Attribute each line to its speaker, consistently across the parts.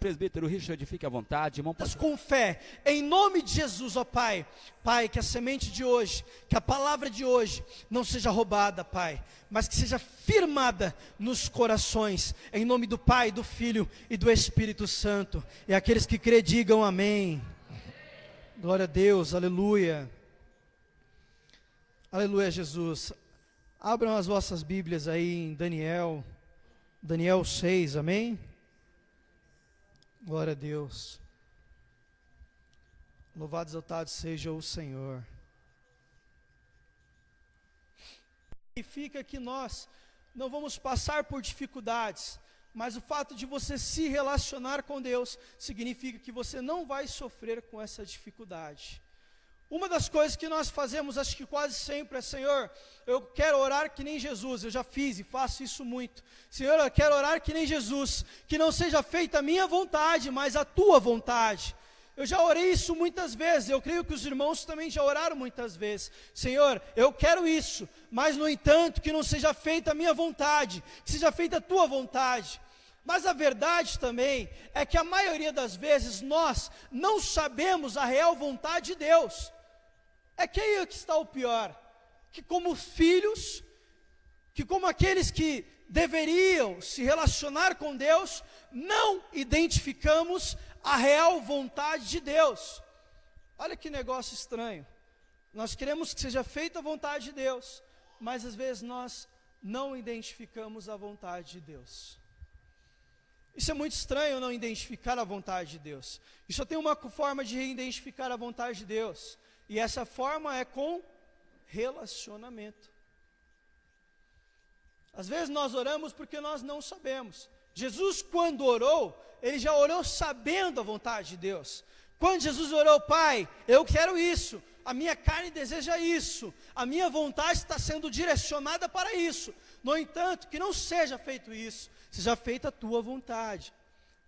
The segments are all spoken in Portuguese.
Speaker 1: presbítero Richard, fique à vontade, irmão.
Speaker 2: Com fé, em nome de Jesus, ó Pai. Pai, que a semente de hoje, que a palavra de hoje não seja roubada, Pai, mas que seja firmada nos corações, em nome do Pai, do Filho e do Espírito Santo. E aqueles que crê, digam amém. Glória a Deus, aleluia. Aleluia, Jesus. Abram as vossas Bíblias aí em Daniel 6, amém? Glória a Deus. Louvado e exaltado seja o Senhor. Significa que nós não vamos passar por dificuldades, mas o fato de você se relacionar com Deus significa que você não vai sofrer com essa dificuldade. Uma das coisas que nós fazemos, acho que quase sempre, é: Senhor, eu quero orar que nem Jesus. Eu já fiz e faço isso muito. Senhor, eu quero orar que nem Jesus, que não seja feita a minha vontade, mas a tua vontade. Eu já orei isso muitas vezes, eu creio que os irmãos também já oraram muitas vezes. Senhor, eu quero isso, mas no entanto que não seja feita a minha vontade, que seja feita a tua vontade. Mas a verdade também é que a maioria das vezes nós não sabemos a real vontade de Deus. É que aí é que está o pior, que como filhos, que como aqueles que deveriam se relacionar com Deus, não identificamos a real vontade de Deus. Olha que negócio estranho. Nós queremos que seja feita a vontade de Deus, mas às vezes nós não identificamos a vontade de Deus. Isso é muito estranho, não identificar a vontade de Deus. E só tem uma forma de identificar a vontade de Deus, e essa forma é com relacionamento. Às vezes nós oramos porque nós não sabemos. Jesus, quando orou, ele já orou sabendo a vontade de Deus. Quando Jesus orou: Pai, eu quero isso, a minha carne deseja isso, a minha vontade está sendo direcionada para isso. No entanto, que não seja feito isso, seja feita a tua vontade.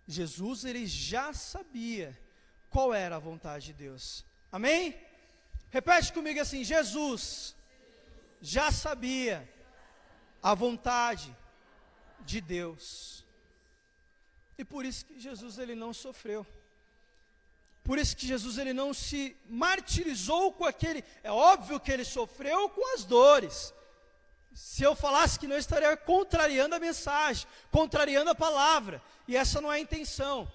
Speaker 2: Jesus, ele já sabia qual era a vontade de Deus. Amém? Repete comigo assim: Jesus já sabia a vontade de Deus. E por isso que Jesus, ele não sofreu. Por isso que Jesus, ele não se martirizou com aquele. É óbvio que ele sofreu com as dores. Se eu falasse que não, estaria contrariando a mensagem, contrariando a palavra, e essa não é a intenção.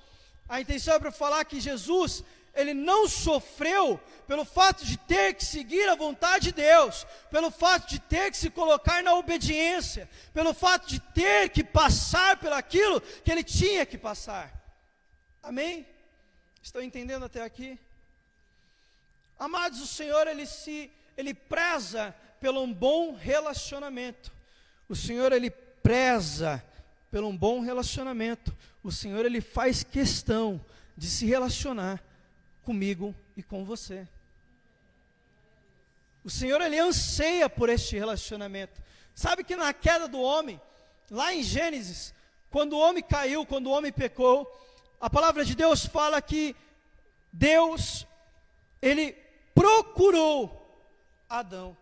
Speaker 2: A intenção é para falar que Jesus, ele não sofreu pelo fato de ter que seguir a vontade de Deus, pelo fato de ter que se colocar na obediência, pelo fato de ter que passar por aquilo que ele tinha que passar. Amém? Estão entendendo até aqui? Amados, o Senhor, ele preza pelo um bom relacionamento. O Senhor, ele preza pelo um bom relacionamento. O Senhor, ele faz questão de se relacionar comigo e com você. O Senhor, ele anseia por este relacionamento. Sabe que na queda do homem, lá em Gênesis, quando o homem caiu, quando o homem pecou, a palavra de Deus fala que Deus, ele procurou Adão.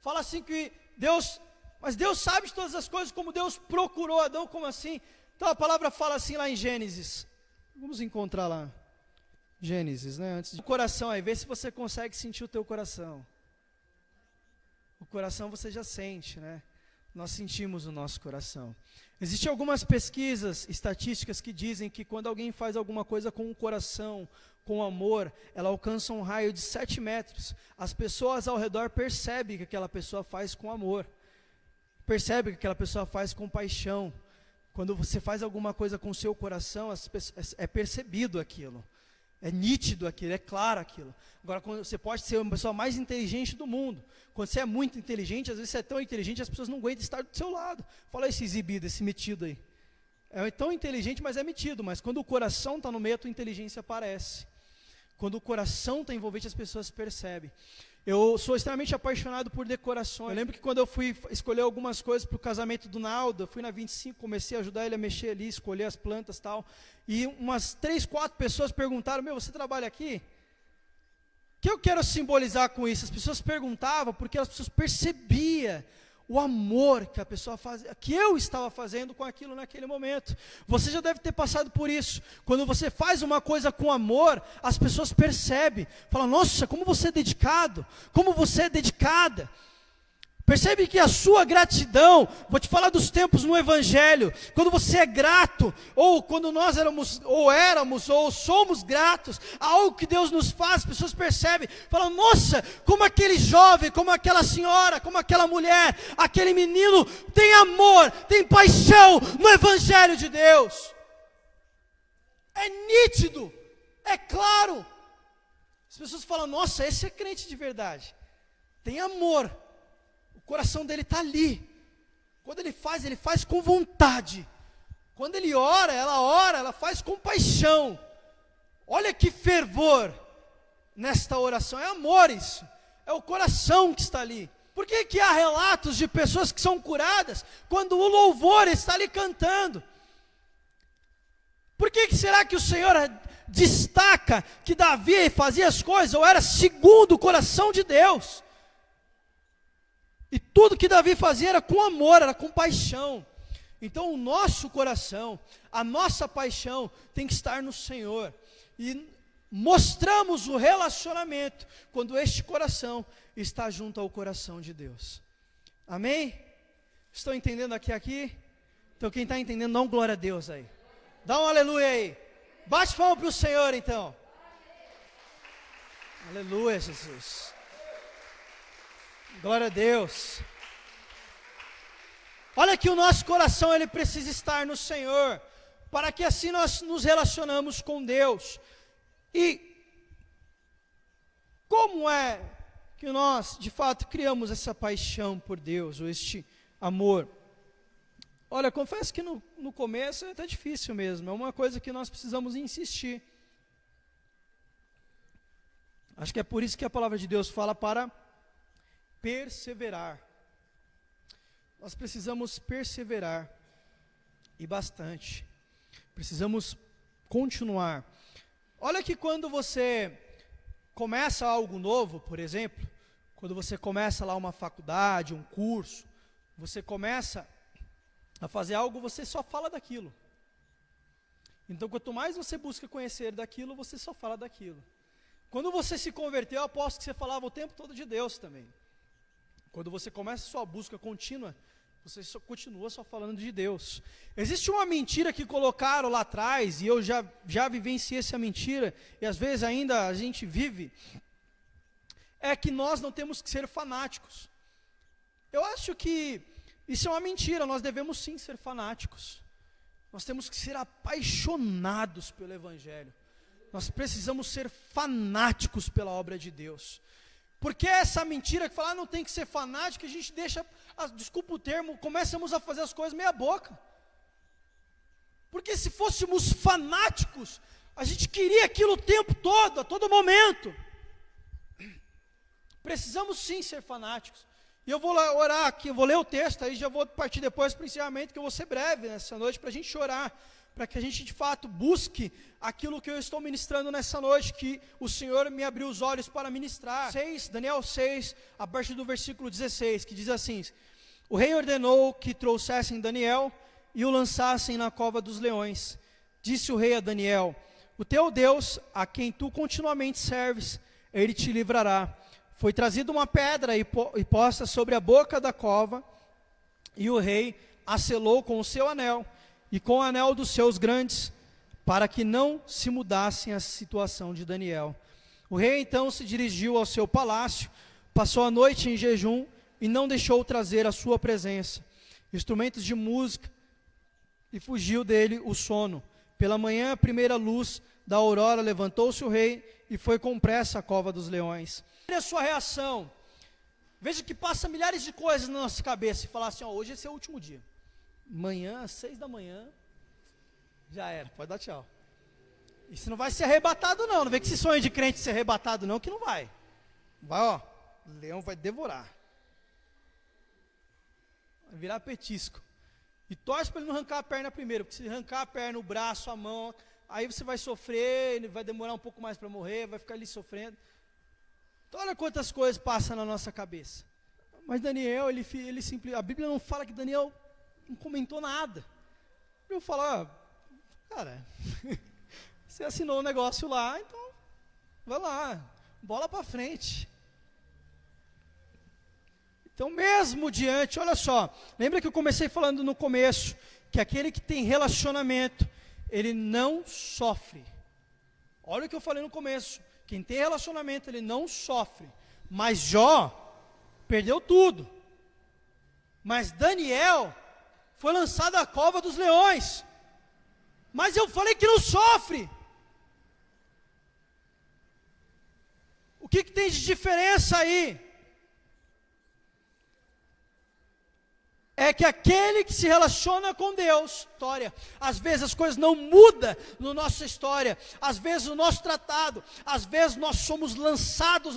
Speaker 2: Fala assim que mas Deus sabe de todas as coisas, como Deus procurou Adão, como assim? Então a palavra fala assim lá em Gênesis. Vamos encontrar lá. Gênesis, né? Antes de o coração aí, vê se você consegue sentir o teu coração. O coração você já sente, né? Nós sentimos o nosso coração. Existem algumas pesquisas estatísticas que dizem que quando alguém faz alguma coisa com o coração, com amor, ela alcança um raio de 7 metros. As pessoas ao redor percebem que aquela pessoa faz com amor. Percebem que aquela pessoa faz com paixão. Quando você faz alguma coisa com o seu coração, é percebido aquilo. É nítido aquilo, é claro aquilo. Agora, quando você pode ser uma pessoa mais inteligente do mundo. Quando você é muito inteligente, às vezes você é tão inteligente, as pessoas não aguentam estar do seu lado. Fala esse exibido, esse metido aí. É tão inteligente, mas é metido. Mas quando o coração está no meio, a tua inteligência aparece. Quando o coração está envolvido, as pessoas percebem. Eu sou extremamente apaixonado por decorações. Eu lembro que quando eu fui escolher algumas coisas para o casamento do Naldo, eu fui na 25, comecei a ajudar ele a mexer ali, escolher as plantas e tal. E umas 3, 4 pessoas perguntaram: você trabalha aqui? O que eu quero simbolizar com isso? As pessoas perguntavam porque as pessoas percebiam o amor que a pessoa faz, que eu estava fazendo com aquilo naquele momento. Você já deve ter passado por isso. Quando você faz uma coisa com amor, as pessoas percebem, falam: nossa, como você é dedicado, como você é dedicada. Percebe que a sua gratidão, vou te falar dos tempos no Evangelho, quando você é grato, ou quando nós éramos, ou somos gratos a algo que Deus nos faz, as pessoas percebem, falam: nossa, como aquele jovem, como aquela senhora, como aquela mulher, aquele menino tem amor, tem paixão no Evangelho de Deus. É nítido, é claro. As pessoas falam: nossa, esse é crente de verdade, tem amor. O coração dele está ali. Quando ele faz com vontade. Quando ele ora, ela faz com paixão. Olha que fervor nesta oração. É amor isso. É o coração que está ali. Por que há relatos de pessoas que são curadas quando o louvor está ali cantando? Por que será que o Senhor destaca que Davi fazia as coisas, ou era segundo o coração de Deus? E tudo que Davi fazia era com amor, era com paixão. Então o nosso coração, a nossa paixão tem que estar no Senhor. E mostramos o relacionamento quando este coração está junto ao coração de Deus. Amém? Estão entendendo aqui? Então quem está entendendo, dá um glória a Deus aí. Dá um aleluia aí. Bate palma para o Senhor então. Aleluia, Jesus. Glória a Deus. Olha que o nosso coração ele precisa estar no Senhor, para que assim nós nos relacionamos com Deus. E como é que nós, de fato, criamos essa paixão por Deus, ou este amor? Olha, confesso que no começo é até difícil mesmo, é uma coisa que nós precisamos insistir. Acho que é por isso que a palavra de Deus fala para perseverar. Nós precisamos perseverar, e bastante. Precisamos continuar. Olha que quando você começa algo novo, por exemplo, quando você começa lá uma faculdade, um curso, você começa a fazer algo, você só fala daquilo. Então, quanto mais você busca conhecer daquilo, você só fala daquilo. Quando você se converteu, eu aposto que você falava o tempo todo de Deus também. Quando você começa a sua busca contínua, você continua só falando de Deus. Existe uma mentira que colocaram lá atrás, e eu já vivenciei essa mentira, e às vezes ainda a gente vive, é que nós não temos que ser fanáticos. Eu acho que isso é uma mentira, nós devemos sim ser fanáticos. Nós temos que ser apaixonados pelo Evangelho. Nós precisamos ser fanáticos pela obra de Deus. Porque essa mentira que fala, não tem que ser fanático, a gente deixa, desculpa o termo, começamos a fazer as coisas meia boca. Porque se fôssemos fanáticos, a gente queria aquilo o tempo todo, a todo momento. Precisamos sim ser fanáticos. E eu vou orar aqui, eu vou ler o texto, aí já vou partir depois para o encerramento, que eu vou ser breve nessa noite, para a gente orar, para que a gente de fato busque aquilo que eu estou ministrando nessa noite, que o Senhor me abriu os olhos para ministrar. Daniel 6, a partir do versículo 16, que diz assim: o rei ordenou que trouxessem Daniel e o lançassem na cova dos leões. Disse o rei a Daniel: o teu Deus, a quem tu continuamente serves, ele te livrará. Foi trazida uma pedra e posta sobre a boca da cova, e o rei a selou com o seu anel, e com o anel dos seus grandes, para que não se mudassem a situação de Daniel. O rei então se dirigiu ao seu palácio, passou a noite em jejum, e não deixou trazer à sua presença instrumentos de música, e fugiu dele o sono. Pela manhã, a primeira luz da aurora, levantou-se o rei, e foi com pressa à cova dos leões. Olha a sua reação. Veja que passa milhares de coisas na nossa cabeça, e falar assim: hoje esse é o último dia. Amanhã, às 6 da manhã, já era, pode dar tchau. E você não vai ser arrebatado não vem que esse sonho de crente ser arrebatado não, que não vai. Vai, ó, o leão vai devorar. Vai virar petisco. E torce para ele não arrancar a perna primeiro, porque se arrancar a perna, o braço, a mão, aí você vai sofrer, ele vai demorar um pouco mais para morrer, vai ficar ali sofrendo. Então olha quantas coisas passam na nossa cabeça. Mas Daniel, a Bíblia não fala que Daniel não comentou nada. Eu falo, cara, você assinou o negócio lá, então vai lá, bola para frente. Então mesmo diante, olha só, lembra que eu comecei falando no começo, que aquele que tem relacionamento, ele não sofre. Olha o que eu falei no começo, quem tem relacionamento, ele não sofre. Mas Jó perdeu tudo. Mas Daniel foi lançado à cova dos leões. Mas eu falei que não sofre. O que tem de diferença aí? É que aquele que se relaciona com Deus, às vezes as coisas não mudam na nossa história, às vezes o nosso tratado, às vezes nós somos lançados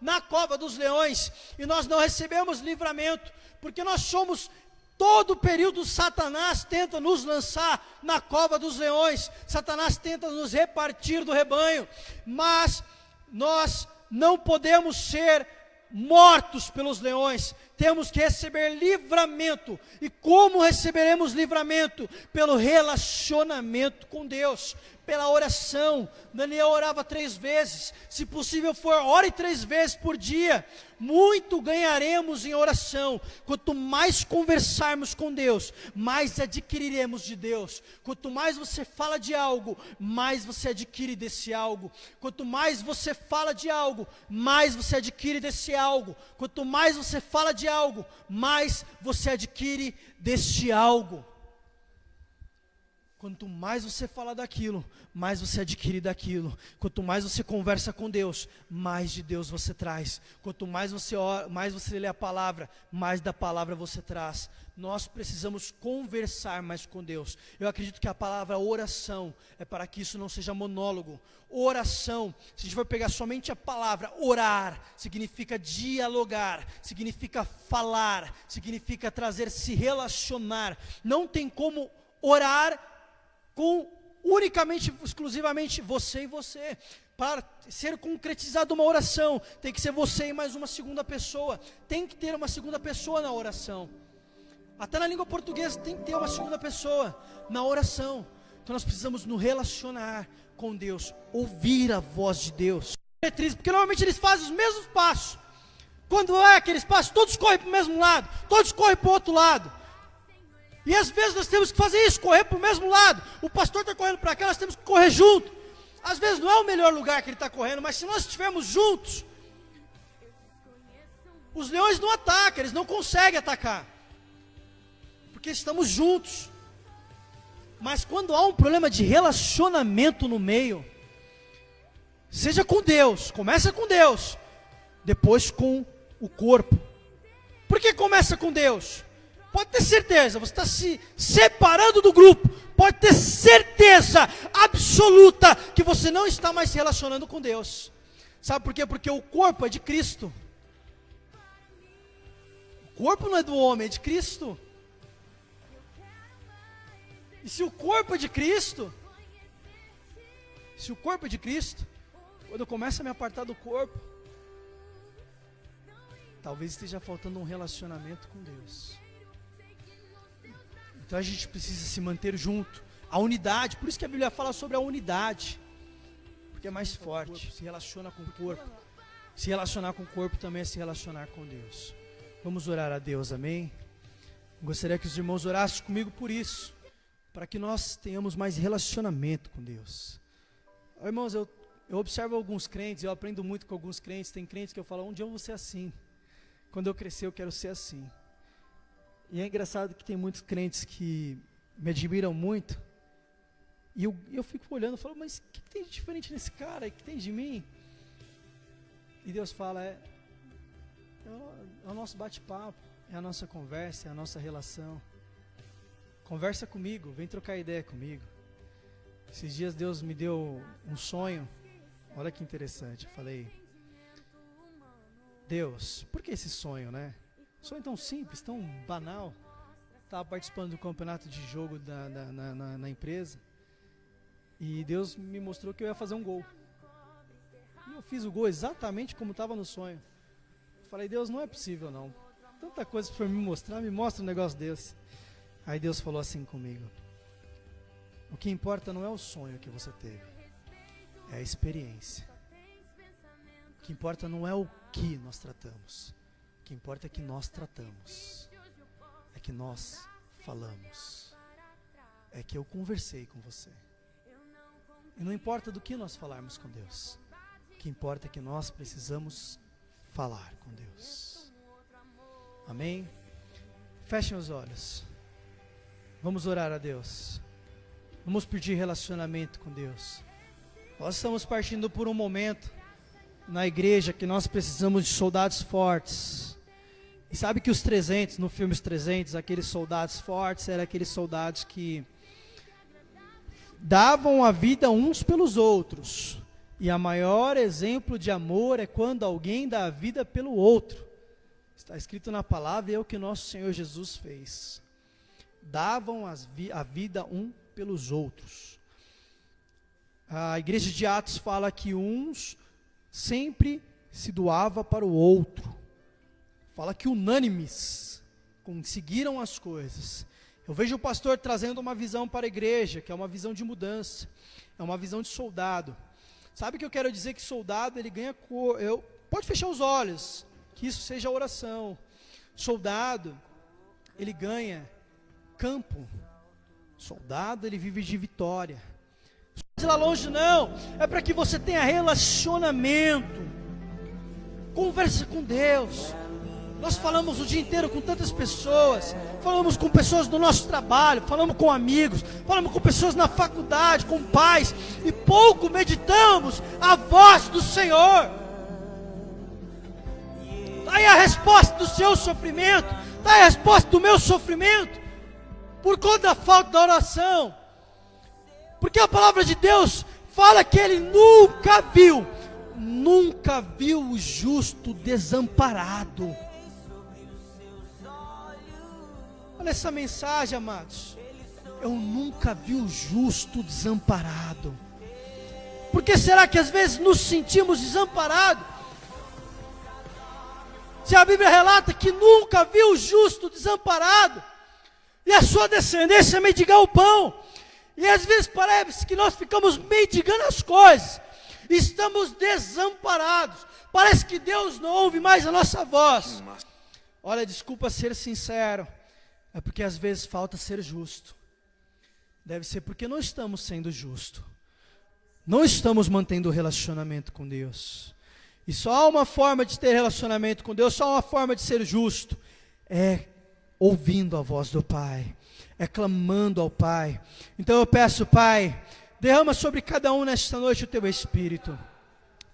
Speaker 2: na cova dos leões, e nós não recebemos livramento, porque nós somos, todo o período Satanás tenta nos lançar na cova dos leões, Satanás tenta nos repartir do rebanho, mas nós não podemos ser mortos pelos leões, temos que receber livramento. E como receberemos livramento? Pelo relacionamento com Deus, pela oração. Daniel orava 3 vezes, se possível for, ore 3 vezes por dia. Muito ganharemos em oração. Quanto mais conversarmos com Deus, mais adquiriremos de Deus. Quanto mais você fala de algo, mais você adquire desse algo. Quanto mais você fala de algo, mais você adquire desse algo. Quanto mais você fala de algo, mais você adquire deste algo. Quanto mais você fala daquilo, mais você adquire daquilo. Quanto mais você conversa com Deus, mais de Deus você traz. Quanto mais você ora, mais você lê a palavra, mais da palavra você traz. Nós precisamos conversar mais com Deus. Eu acredito que a palavra oração é para que isso não seja monólogo. Oração, se a gente for pegar somente a palavra orar, significa dialogar, significa falar, significa trazer, se relacionar. Não tem como orar com unicamente, exclusivamente você e você. Para ser concretizada uma oração, tem que ser você e mais uma segunda pessoa. Tem que ter uma segunda pessoa na oração. Até na língua portuguesa tem que ter uma segunda pessoa na oração. Então nós precisamos nos relacionar com Deus, ouvir a voz de Deus. Porque normalmente eles fazem os mesmos passos. Quando é aqueles passos, todos correm para o mesmo lado, todos correm para o outro lado. E às vezes nós temos que fazer isso, correr para o mesmo lado. O pastor está correndo para cá, nós temos que correr junto. Às vezes não é o melhor lugar que ele está correndo, mas se nós estivermos juntos, os leões não atacam, eles não conseguem atacar, porque estamos juntos. Mas quando há um problema de relacionamento no meio, seja com Deus, começa com Deus, depois com o corpo. Por que começa com Deus? Pode ter certeza, você está se separando do grupo, pode ter certeza absoluta que você não está mais se relacionando com Deus. Sabe por quê? Porque o corpo é de Cristo. O corpo não é do homem, é de Cristo. E se o corpo é de Cristo, quando eu começo a me apartar do corpo, talvez esteja faltando um relacionamento com Deus. Então a gente precisa se manter junto, a unidade, por isso que a Bíblia fala sobre a unidade, porque é mais forte, se relaciona com o corpo, se relacionar com o corpo também é se relacionar com Deus. Vamos orar a Deus, amém? Gostaria que os irmãos orassem comigo por isso, para que nós tenhamos mais relacionamento com Deus. Irmãos, eu observo alguns crentes, eu aprendo muito com alguns crentes, tem crentes que eu falo, um dia eu vou ser assim, quando eu crescer eu quero ser assim. E é engraçado que tem muitos crentes que me admiram muito, e eu fico olhando e falo, mas o que tem de diferente nesse cara, o que tem de mim? E Deus fala, é o nosso bate-papo, é a nossa conversa, é a nossa relação. Conversa comigo, vem trocar ideia comigo. Esses dias Deus me deu um sonho, olha que interessante, eu falei, Deus, por que esse sonho, né? Sonho tão simples, tão banal. Estava participando do campeonato de jogo na empresa, e Deus me mostrou que eu ia fazer um gol. E eu fiz o gol exatamente como estava no sonho. Falei, Deus, não é possível não. Tanta coisa para me mostrar, me mostra um negócio desse. Aí Deus falou assim comigo: o que importa não é o sonho que você teve, é a experiência. O que importa não é o que nós tratamos, o que importa é que nós tratamos, é que nós falamos, é que eu conversei com você. E não importa do que nós falarmos com Deus, o que importa é que nós precisamos falar com Deus. Amém? Fechem os olhos. Vamos orar a Deus. Vamos pedir relacionamento com Deus. Nós estamos partindo por um momento na igreja que nós precisamos de soldados fortes. E sabe que os 300, no filme Os 300, aqueles soldados fortes eram aqueles soldados que davam a vida uns pelos outros. E a maior exemplo de amor é quando alguém dá a vida pelo outro. Está escrito na palavra, e é o que nosso Senhor Jesus fez. Davam a vida um pelos outros. A igreja de Atos fala que uns sempre se doava para o outro. Fala que unânimes conseguiram as coisas. Eu vejo o pastor trazendo uma visão para a igreja, que é uma visão de mudança, é uma visão de soldado. Sabe o que eu quero dizer? Que soldado, ele ganha cor. Pode fechar os olhos, que isso seja oração. Soldado, ele ganha campo. Soldado, ele vive de vitória. Não vai lá longe não, é para que você tenha relacionamento. Converse com Deus. Nós falamos o dia inteiro com tantas pessoas, falamos com pessoas do nosso trabalho, falamos com amigos, falamos com pessoas na faculdade, com pais, e pouco meditamos a voz do Senhor. Está aí a resposta do seu sofrimento, está aí a resposta do meu sofrimento, por conta da falta da oração. Porque a palavra de Deus fala que Ele nunca viu o justo desamparado. Olha essa mensagem, amados. Eu nunca vi o justo desamparado. Por que será que às vezes nos sentimos desamparados? Se a Bíblia relata que nunca viu o justo desamparado, e a sua descendência mendigar o pão. E às vezes parece que nós ficamos mendigando as coisas, estamos desamparados, parece que Deus não ouve mais a nossa voz. Olha, desculpa ser sincero, é porque às vezes falta ser justo. Deve ser porque não estamos sendo justos, não estamos mantendo o relacionamento com Deus. E só há uma forma de ter relacionamento com Deus, só há uma forma de ser justo, é ouvindo a voz do Pai, é clamando ao Pai. Então eu peço, Pai, derrama sobre cada um nesta noite o Teu Espírito.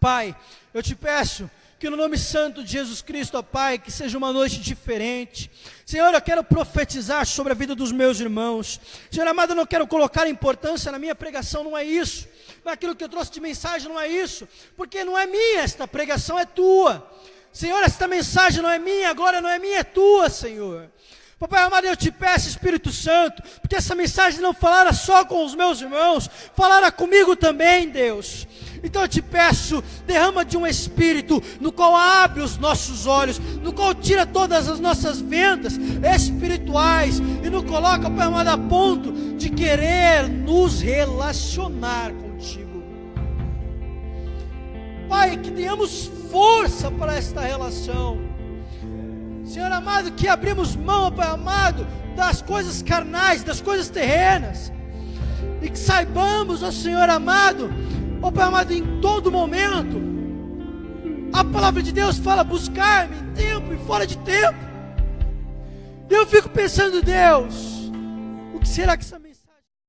Speaker 2: Pai, eu te peço que no nome santo de Jesus Cristo, ó Pai, que seja uma noite diferente. Senhor, eu quero profetizar sobre a vida dos meus irmãos. Senhor amado, eu não quero colocar importância na minha pregação, não é isso. Naquilo que eu trouxe de mensagem, não é isso. Porque não é minha, esta pregação é Tua. Senhor, esta mensagem não é minha, a glória não é minha, é Tua, Senhor. Papai amado, eu te peço, Espírito Santo, porque essa mensagem não falara só com os meus irmãos, falara comigo também, Deus. Então eu te peço, derrama de um Espírito, no qual abre os nossos olhos, no qual tira todas as nossas vendas espirituais, e nos coloca, Pai amado, a ponto de querer nos relacionar contigo. Pai, que tenhamos força para esta relação. Senhor amado, que abrimos mão, Pai amado, das coisas carnais, das coisas terrenas, e que saibamos, ó Senhor amado, ó Pai amado, em todo momento, a palavra de Deus fala, buscar-me em tempo e fora de tempo. E eu fico pensando, Deus, o que será que essa mensagem